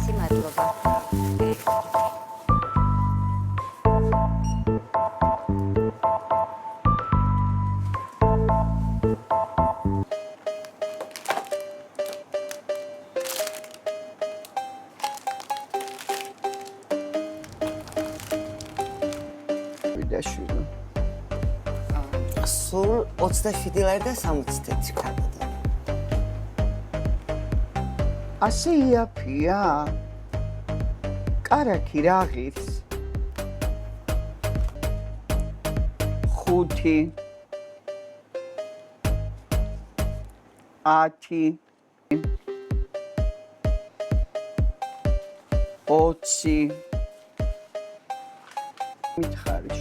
კაცი, მადლობა. ვიდაშვილო. სულ 27 ლარი და 60 თეთრი ქარბადა. ასე იაფია? კარაქი რა ღირს? 5 10 20 მითხარი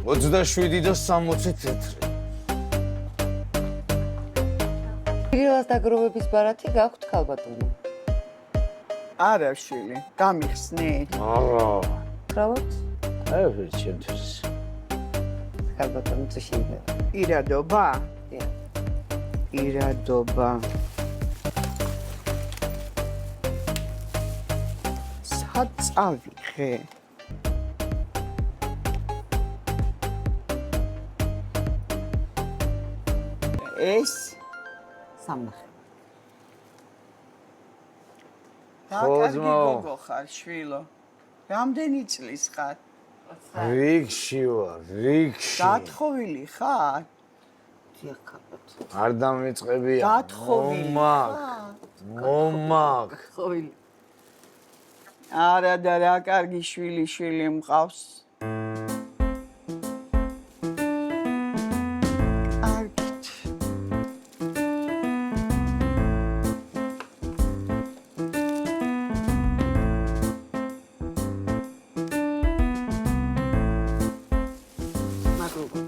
27 და 60 თეთრი. პირველად დაგროვების ბარათი გაქვთ ქალბატონო. არა შვილი, გამიხსნე. არა. გრავოთ? აი ჩემთვის. ქალბატონო თუ შეიძლება. ირადობა? დიახ. ირადობა. სად წავიღე? ეს სამნახე. კარგი გოგო ხარ შვილო. რამდენი წლის ხარ? რიგში ვარ, რიგში. გათხოვილი ხარ? დიახ ქალბატონო. არ დამიწყებია. გათხოვილი ხარ? მომაკ. ხოვილი. არა და რა კარგი შვილი მყავს. კარგით. მადლობა.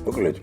მოკლედ